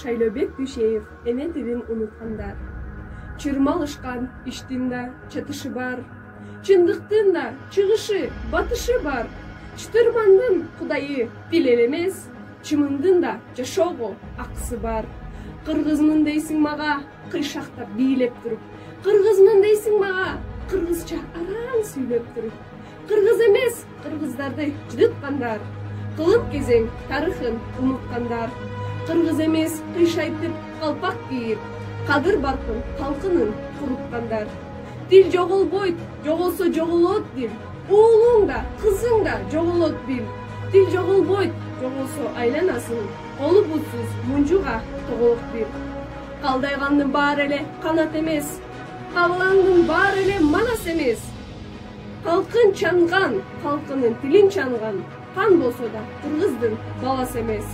Шайлообек Дүйшеев эне тилин уnuткандар. Чырмалышкан иштин да чатышы бар, чындыктын да чыгышы, батышы бар. Чытырмандын кудайы тил элемес, чымындын да жашоого акысы бар. Кыргызмын дейсиң мага, кыйшактап бийлеп туруп. Кыргызмын дейсиң мага, кыргызча араң сүйлөп туруп. Кыргыз эмес, кыргыздарды жыдыткандар. Кылым кезең тарыхын унуткандар. Кыргыз эмес, кыйшайтып калпак кийип, кадыр баркын калкынын куруткандар. Дил жоголбойт, жоголсо жоголот дил. Уулуң да, кызың да жоголот бил. Дил жоголбойт, жоголсо айланасын, колу бутсуз мунжуга тоголок бил. Калдайгандын баары эле канат эмес, кабыландын баары эле манас эмес. Калкын чанган, калкынын тилин чанган, кан болсо да кыргыздын баласы эмес.